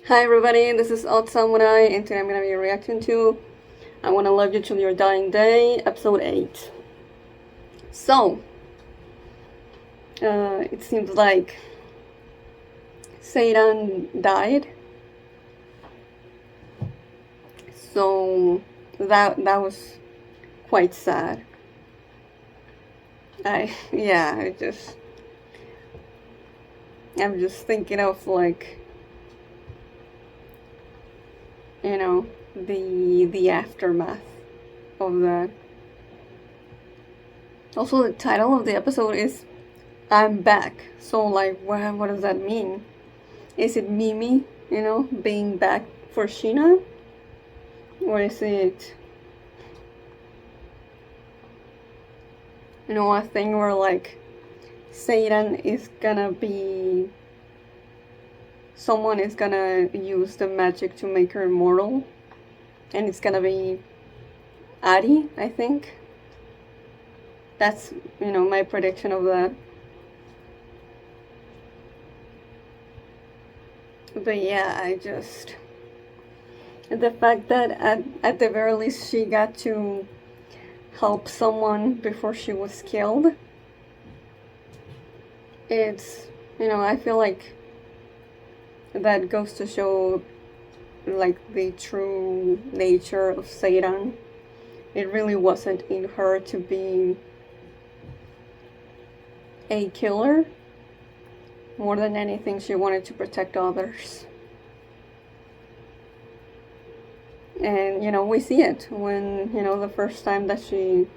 Hi everybody, this is Odd Samurai, and today I'm gonna be reacting to I Wanna Love You Till Your Dying Day, episode 8. So, it seems like Satan died, so that was quite sad. I'm just thinking of like, the aftermath of that. Also, the title of the episode is I'm Back. So like, what does that mean? Is it Mimi, being back for Sheena? Or is it, a thing where like Satan is gonna be, someone is gonna use the magic to make her immortal, and it's gonna be Ari, I think. That's, my prediction of that. But yeah, the fact that at the very least she got to help someone before she was killed, it's, I feel like that goes to show like the true nature of Satan. It really wasn't in her to be a killer. More than anything, she wanted to protect others. And, we see it when, the first time that she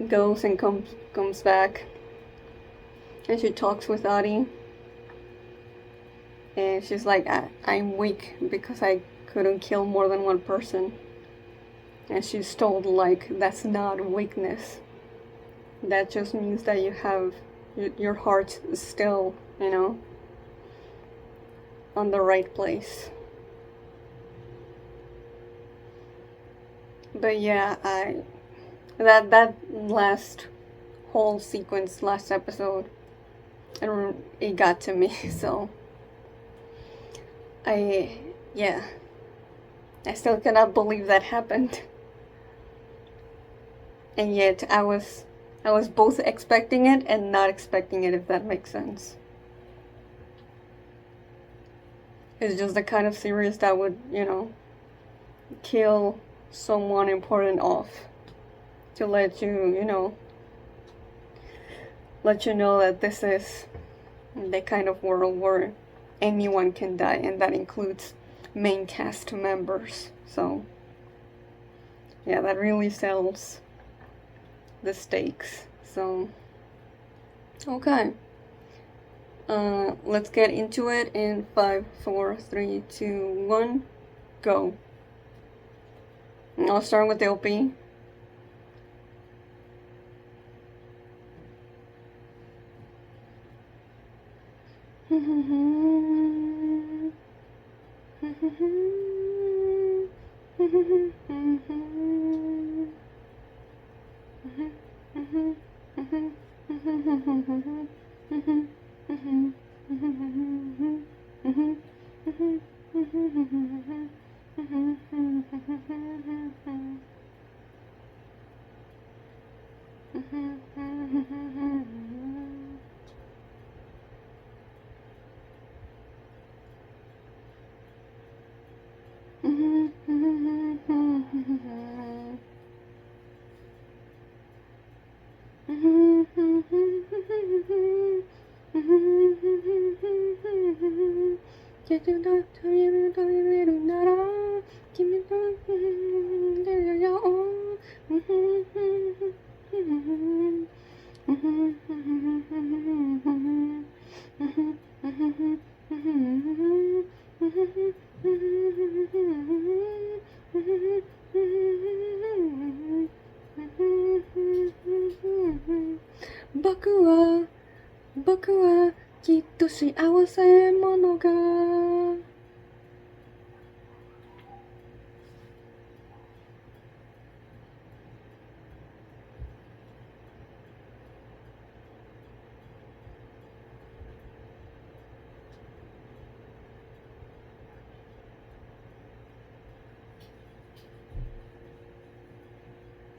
goes and comes back and she talks with Adi. And she's like, I'm weak because I couldn't kill more than one person. And she's told, like, that's not weakness. That just means that you have your heart still, on the right place. But yeah, that last whole sequence, last episode, it got to me. So I still cannot believe that happened. And yet I was both expecting it and not expecting it, if that makes sense. It's just the kind of series that would, kill someone important off to let you, let you know that this is the kind of world where anyone can die, and that includes main cast members. So yeah, that really sells the stakes. So okay, let's get into it in 5, 4, 3, 2, 1, go. I'll start with the OP.僕はきっと幸せ者が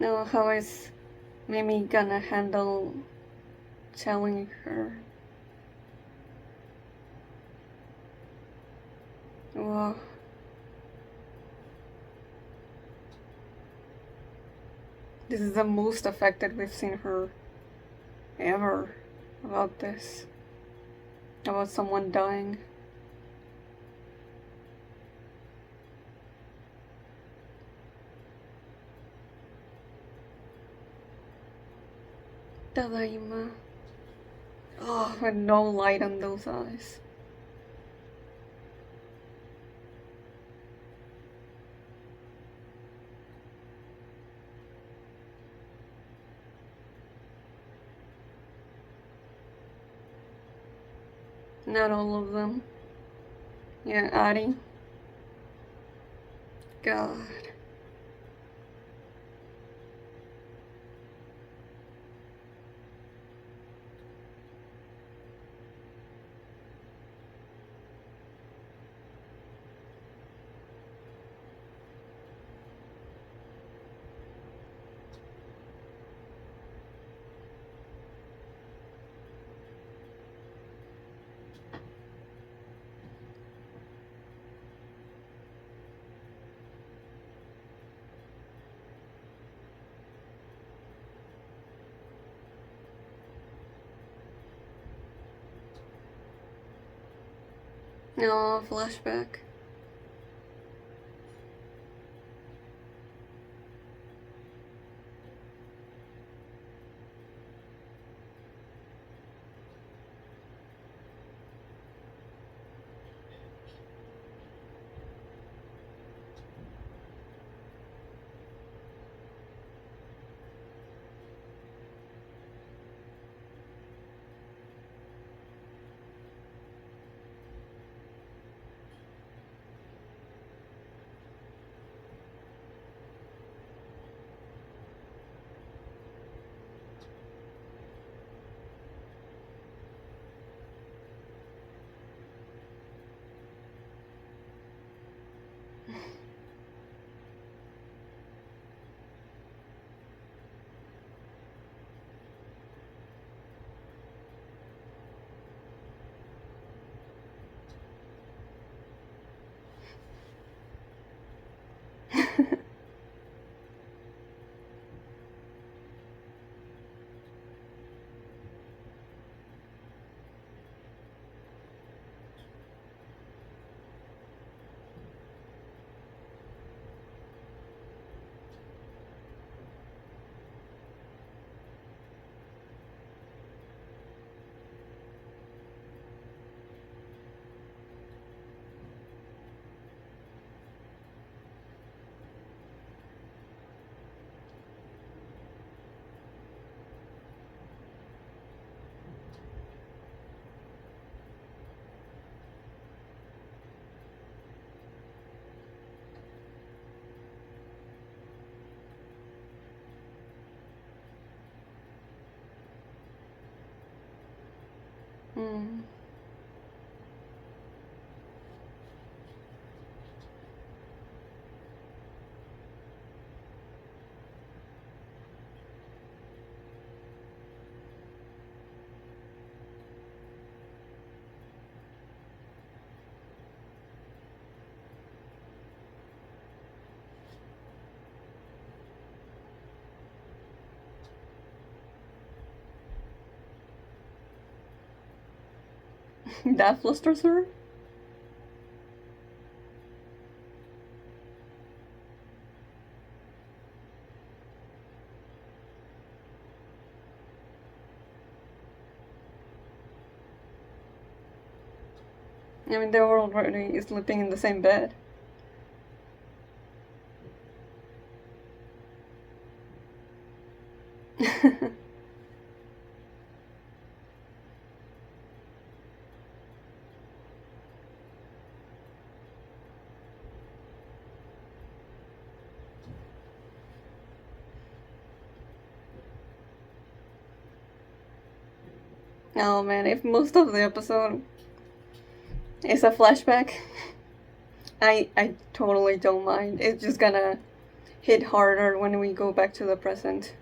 Now, how is Mimi gonna handle telling her? Well, this is the most affected we've seen her ever about this. About someone dying. Tadaima. Oh, with no light on those eyes. Not all of them. Yeah, Ari. God. No, flashback. Hmm. That flusters her? I mean, they were already sleeping in the same bed. Oh man, if most of the episode is a flashback, I totally don't mind. It's just gonna hit harder when we go back to the present.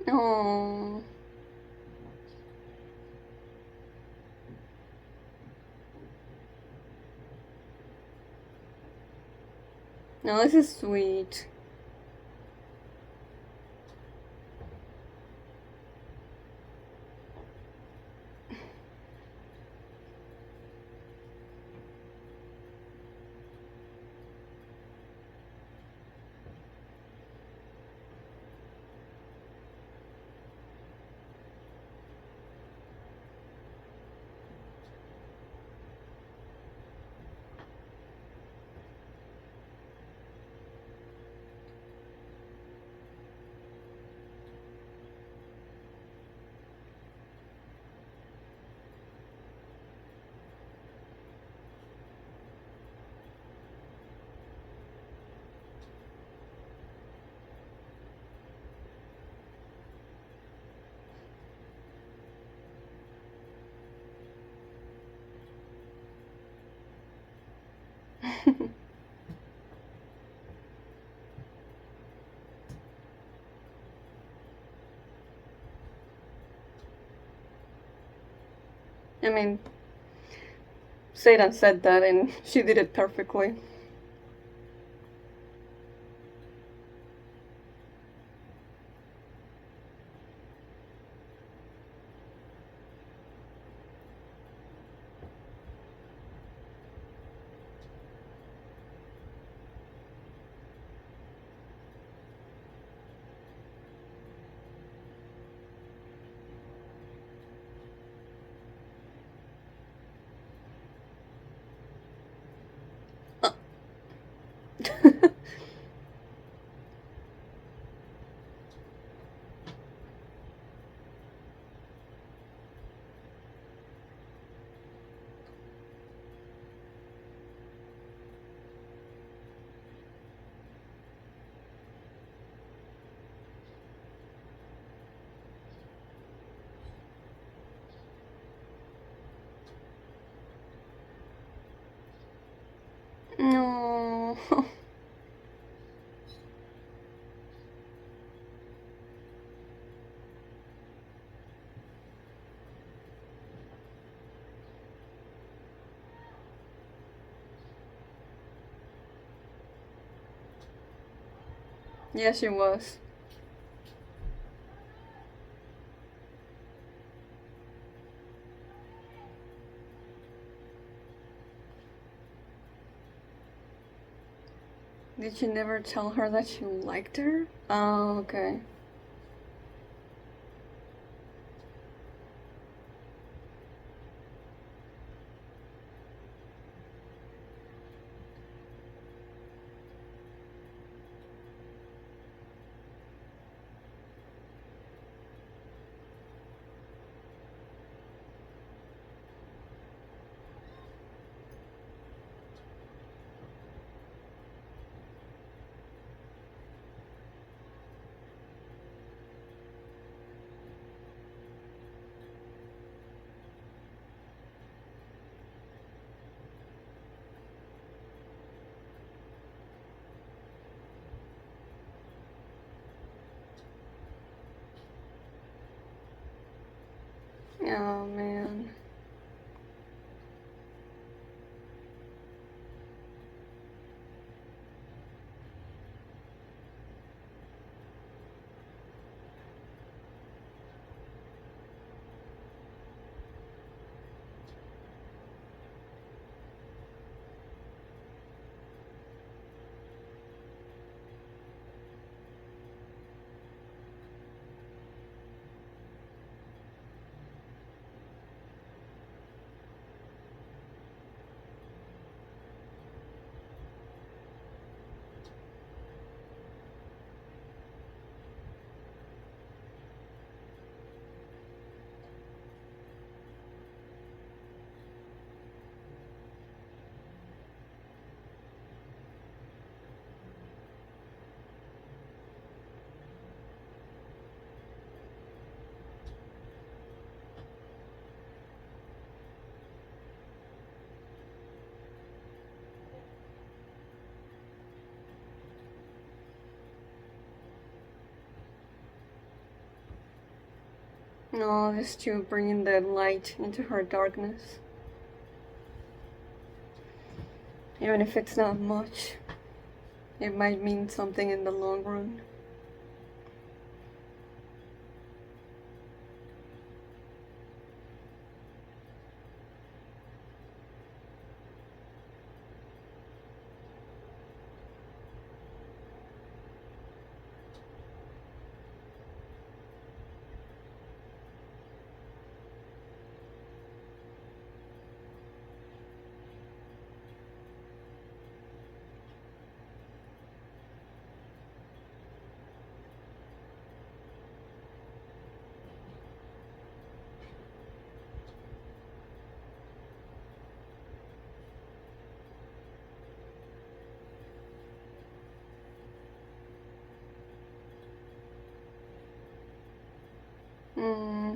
Oh. No, this is sweet. I mean, Satan said that and she did it perfectly. No. Yeah, she was. Did you never tell her that you liked her? Oh, okay. Oh man. No, it's to bring the light into her darkness. Even if it's not much, it might mean something in the long run.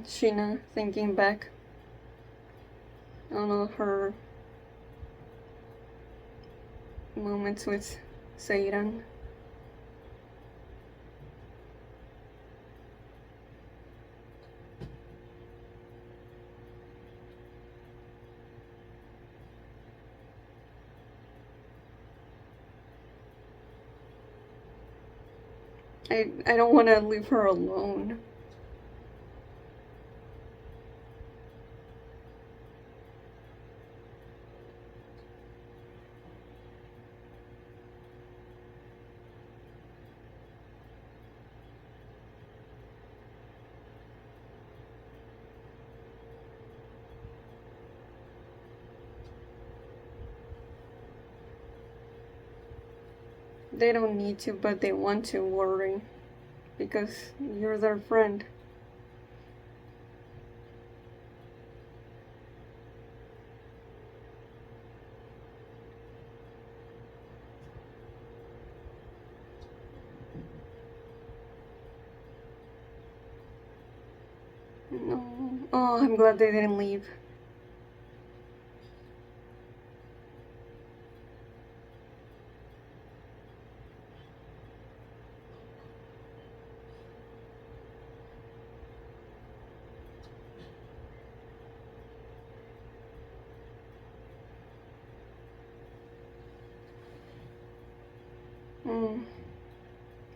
Sheena thinking back on all her moments with Seiran. I don't want to leave her alone. They don't need to, but they want to worry because you're their friend. No. Oh, I'm glad they didn't leave.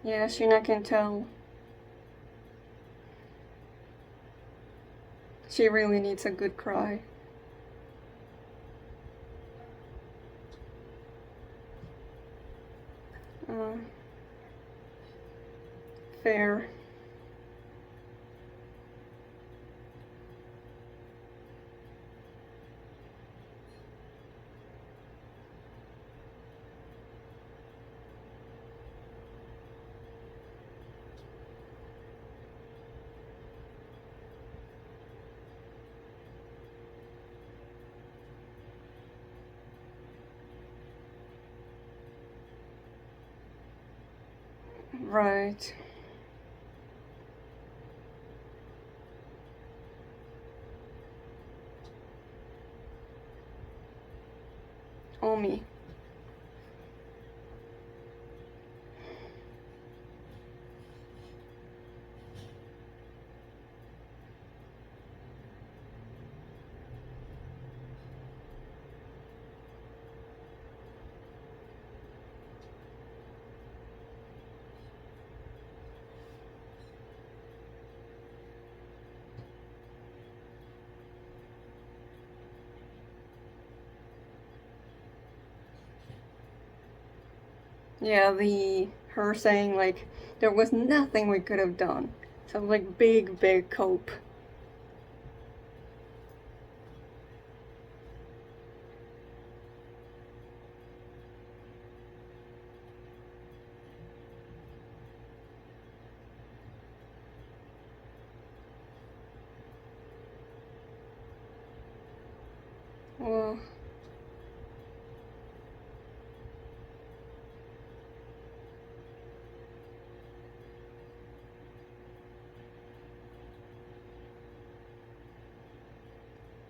Yeah, Sheena can tell. She really needs a good cry. Uh, Fair. Right. Omi. Yeah, her saying like there was nothing we could have done. So like big cope. Well,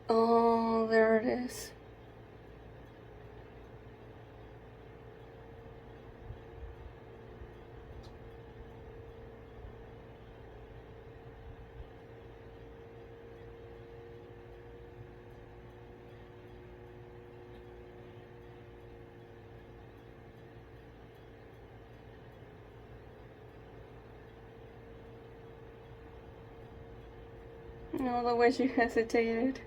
oh, there it is. No, the way she hesitated.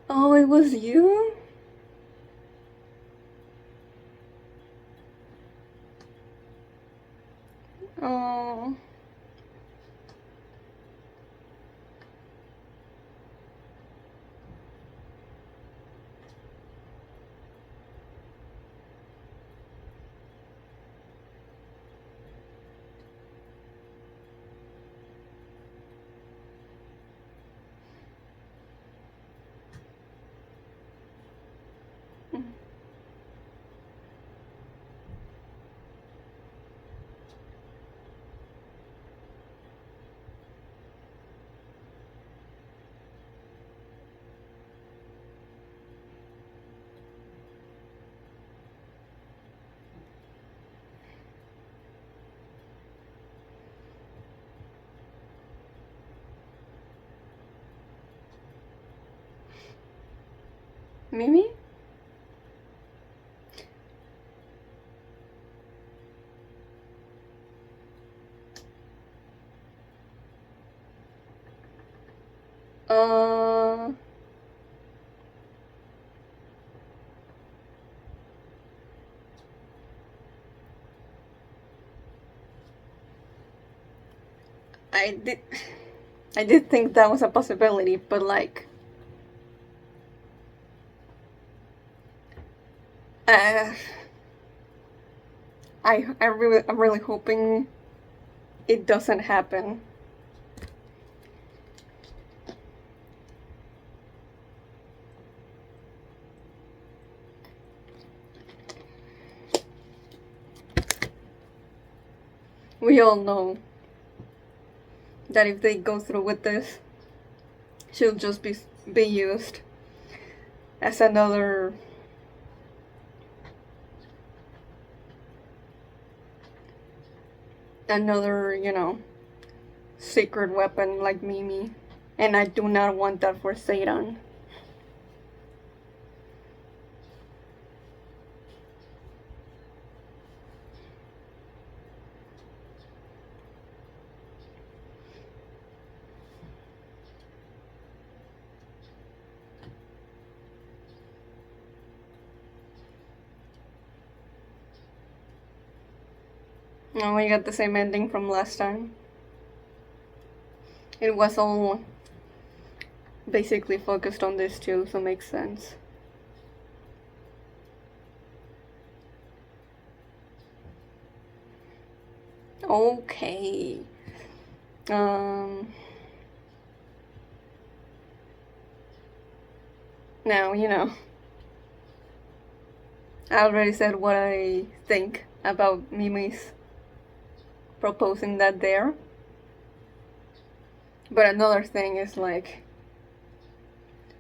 Oh, it was you? Oh. Mimi? Uh, I did I did think that was a possibility, but like uh, I'm really hoping it doesn't happen. we all know that if they go through with this, she'll just be used as another secret weapon like Mimi. And I do not want that for Satan. Oh, we got the same ending from last time. It was all basically focused on this too, so it makes sense. Okay. Now, I already said what I think about Mimi's proposing that there. But another thing is like,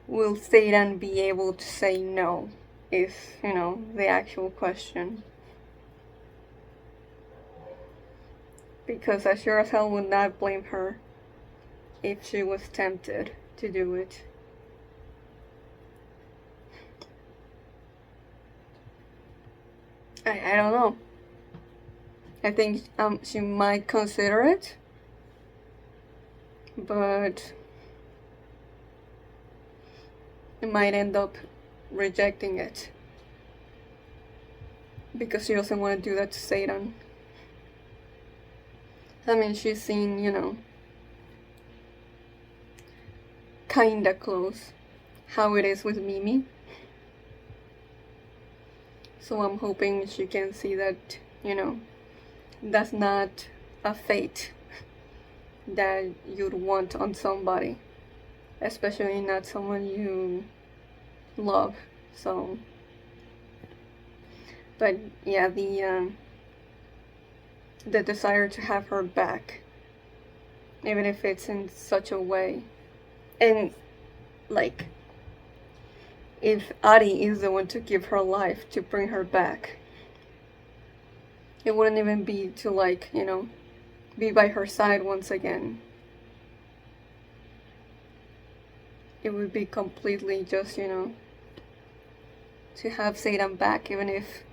will Satan be able to say no? Is, the actual question. Because I sure as hell would not blame her if she was tempted to do it. I don't know. I think she might consider it, but it might end up rejecting it because she doesn't want to do that to Satan. I mean, she's seen, kinda close how it is with Mimi. So I'm hoping she can see that, that's not a fate that you'd want on somebody, especially not someone you love. So, but yeah, the desire to have her back, even if it's in such a way, and like, if Ari is the one to give her life to bring her back, it wouldn't even be to like, be by her side once again. It would be completely just, to have Satan back, even if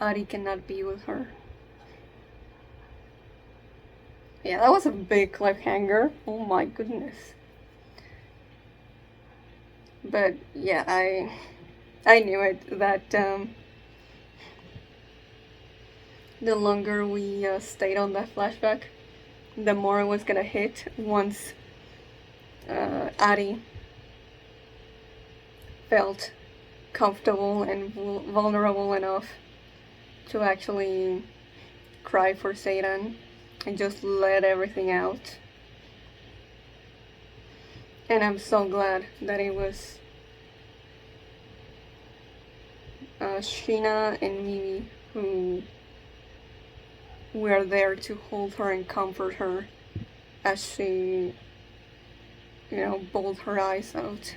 Ari cannot be with her. Yeah, that was a big cliffhanger. Oh my goodness. But yeah, I knew it, that the longer we stayed on that flashback, the more it was gonna hit once Ari felt comfortable and vulnerable enough to actually cry for Satan and just let everything out. And I'm so glad that it was Sheena and Mimi who were there to hold her and comfort her as she, bawled her eyes out.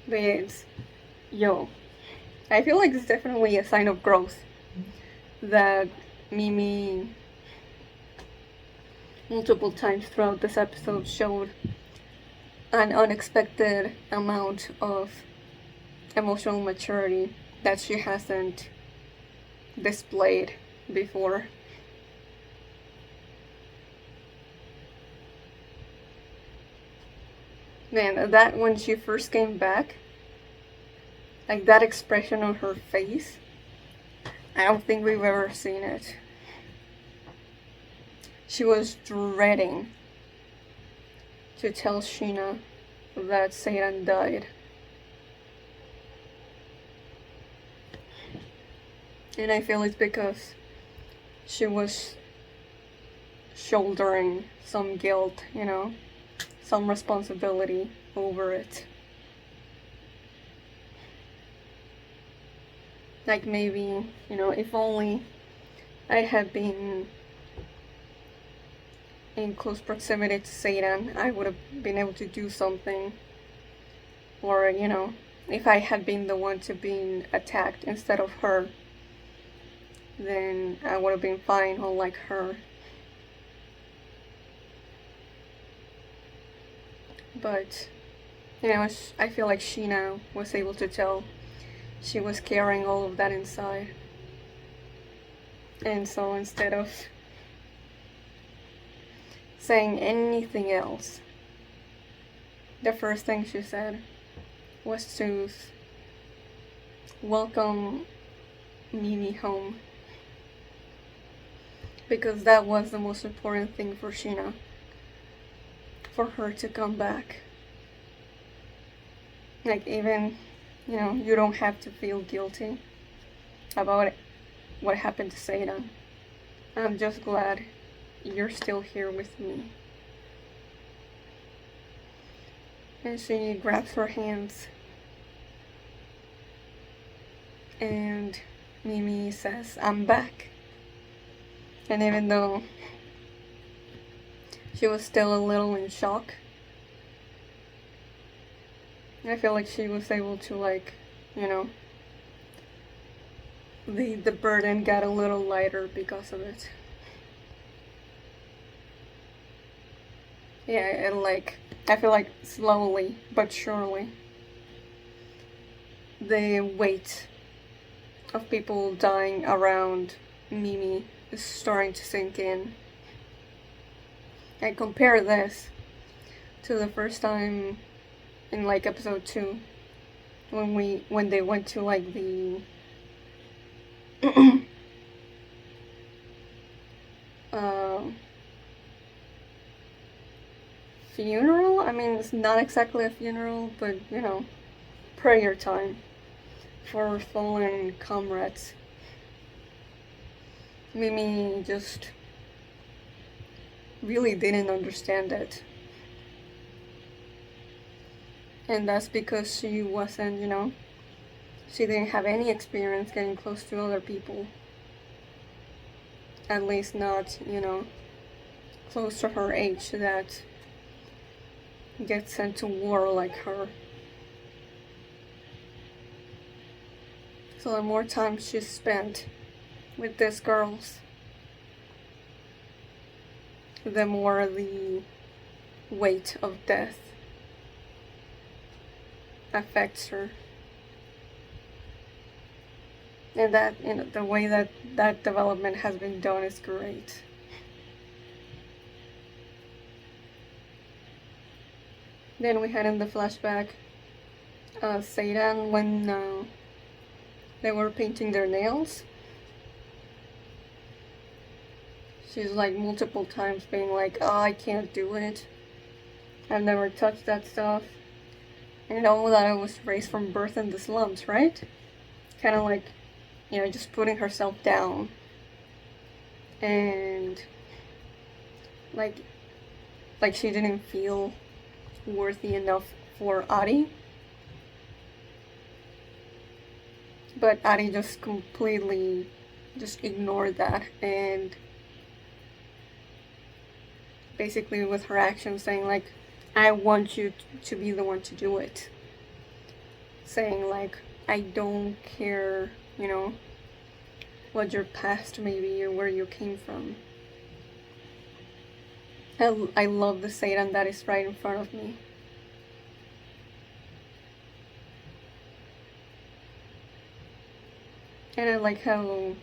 But I feel like it's definitely a sign of growth that Mimi multiple times throughout this episode showed an unexpected amount of emotional maturity that she hasn't displayed before. Man, that when she first came back, like that expression on her face, I don't think we've ever seen it. She was dreading to tell Sheena that Satan died. And I feel it's because she was shouldering some guilt, some responsibility over it. Like maybe, if only I had been in close proximity to Satan, I would have been able to do something. Or, if I had been the one to being attacked instead of her, then I would have been fine, unlike her. But, I feel like Sheena was able to tell she was carrying all of that inside. And so instead of saying anything else, the first thing she said was to welcome Mimi home. Because that was the most important thing for Sheena. For her to come back. Like, even, you don't have to feel guilty about what happened to Satan. I'm just glad you're still here with me. And she grabs her hands. And Mimi says, I'm back. And even though she was still a little in shock, I feel like she was able to, the burden got a little lighter because of it. Yeah, and I feel like slowly but surely the weight of people dying around Mimi is starting to sink in. I compare this to the first time in episode 2 when they went to the funeral. I mean, it's not exactly a funeral, but prayer time for fallen comrades. Mimi just really didn't understand it. And that's because she wasn't, she didn't have any experience getting close to other people. At least not, close to her age that gets sent to war like her. So the more time she spent with these girls, the more the weight of death affects her. And that, the way that development has been done is great. Then we had in the flashback Satan when they were painting their nails. She's multiple times being like, oh, I can't do it. I've never touched that stuff. And know that I was raised from birth in the slums, right? Kind of just putting herself down. And like she didn't feel worthy enough for Ari. But Ari just completely ignored that, and basically with her actions saying I want you to be the one to do it. Saying I don't care, what your past may be or where you came from. I love the Satan that is right in front of me. And I like how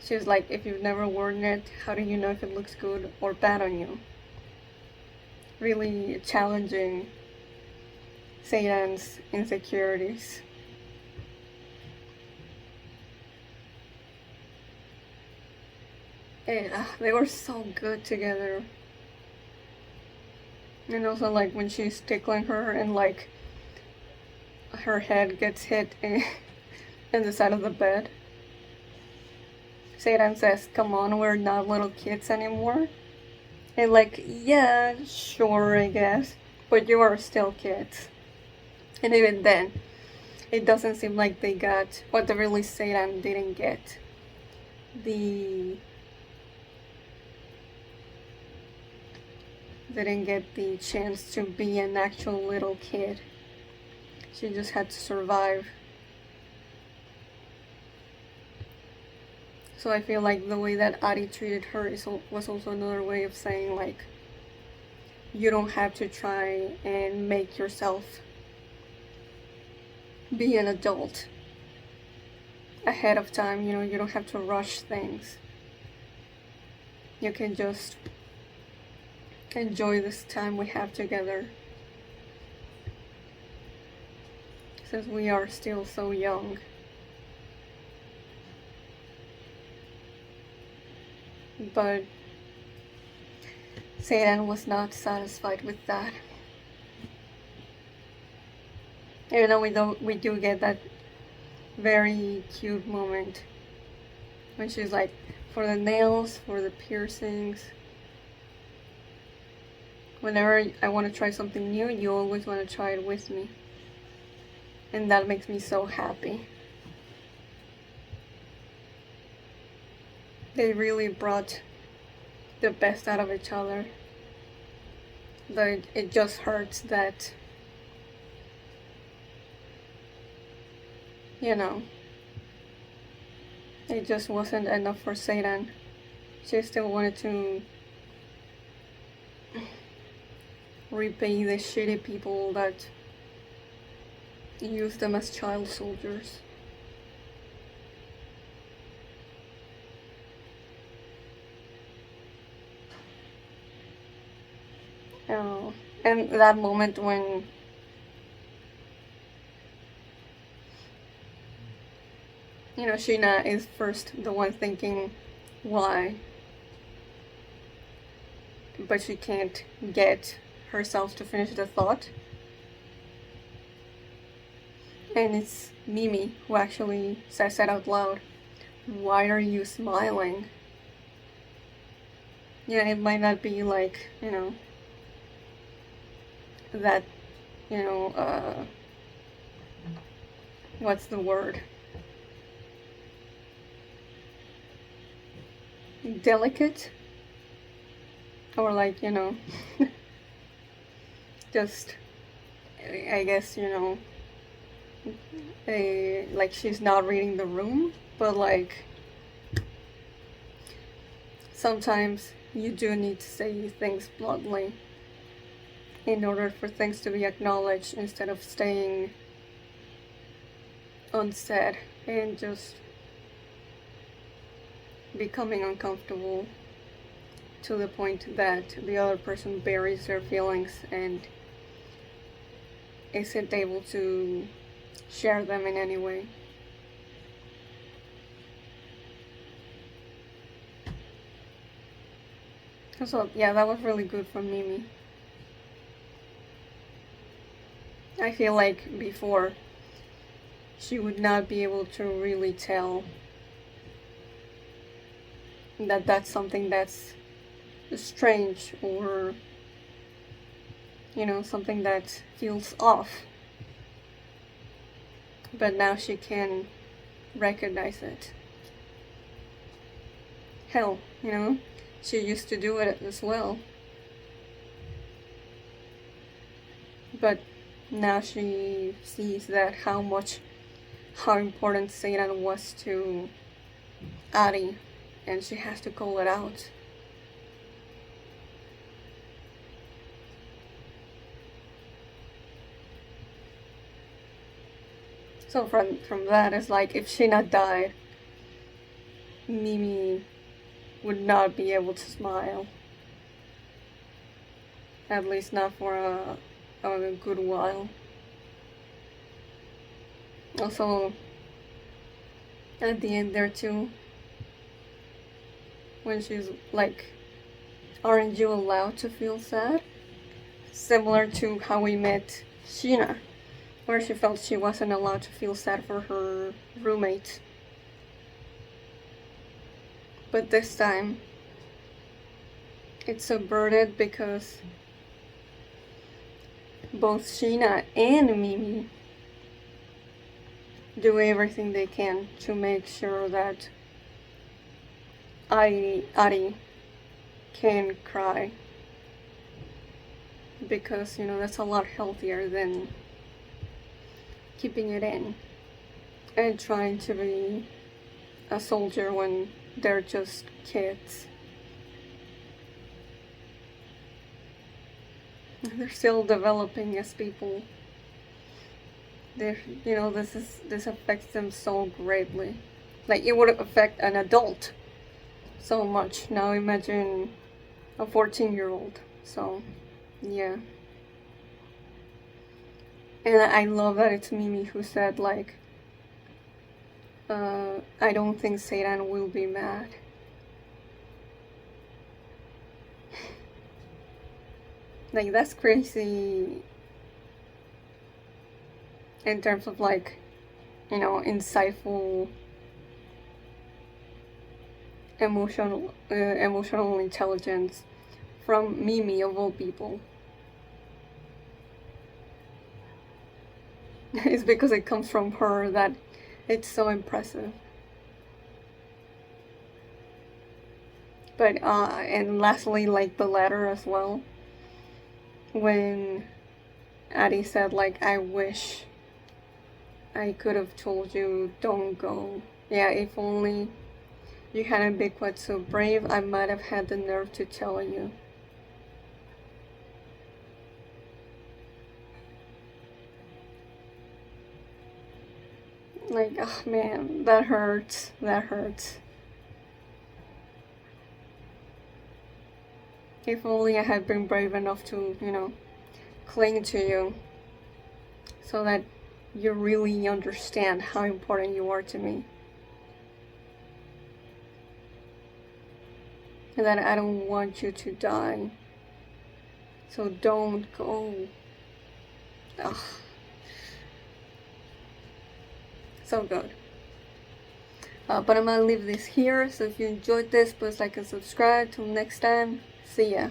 she's like, if you've never worn it, how do you know if it looks good or bad on you? Really challenging Satan's insecurities. And they were so good together. And also when she's tickling her and her head gets hit in the side of the bed. Satan says, come on, we're not little kids anymore. And yeah, sure, I guess. But you are still kids. And even then, it doesn't seem like they got, what the really Satan didn't get the chance to be an actual little kid. She just had to survive. So I feel like the way that Ari treated her was also another way of saying, like, you don't have to try and make yourself be an adult ahead of time. You know, you don't have to rush things. You can just enjoy this time we have together, since we are still so young. But Satan was not satisfied with that. Even though we do get that very cute moment when she's like, for the nails, for the piercings, whenever I want to try something new, you always want to try it with me. And that makes me so happy. They really brought the best out of each other. But it just hurts that, you know, it just wasn't enough for Satan. She still wanted to repay the shitty people that used them as child soldiers. And that moment when Sheena is first the one thinking why, but she can't get herself to finish the thought. And it's Mimi who actually says it out loud. Why are you smiling? Yeah, it might not be like, that, what's the word? Delicate? Or like, just, I guess, like she's not reading the room, but like, sometimes you do need to say things bluntly in order for things to be acknowledged instead of staying unsaid and just becoming uncomfortable to the point that the other person buries their feelings and isn't able to share them in any way. So yeah, that was really good from Mimi. I feel like before she would not be able to really tell that that's something that's strange or something that feels off, but now she can recognize it. Hell, she used to do it as well, but now she sees that how important Satan was to Ari, and she has to call it out. So from that, it's like if Sheena died, Mimi would not be able to smile. At least not for a good while. Also, at the end there too, when she's like, aren't you allowed to feel sad? Similar to how we met Sheena, where she felt she wasn't allowed to feel sad for her roommate. But this time, it's subverted because both Sheena and Mimi do everything they can to make sure that Ari can cry, because that's a lot healthier than keeping it in and trying to be a soldier when they're just kids. They're still developing as people. This affects them so greatly. Like, it would affect an adult so much. Now imagine a 14-year-old. So, yeah. And I love that it's Mimi who said, like, I don't think Satan will be mad. Like, that's crazy in terms of, like, insightful emotional intelligence from Mimi of all people. It's because it comes from her that it's so impressive. But and lastly, like, the letter as well, when Addie said, like, I wish I could have told you, don't go. Yeah, if only you hadn't been quite so brave, I might have had the nerve to tell you. Like, oh man, that hurts. That hurts. If only I had been brave enough to, cling to you, so that you really understand how important you are to me. And that I don't want you to die. So don't go. Ugh. So good. But I'm gonna leave this here. So if you enjoyed this, please like and subscribe. Till next time. See ya.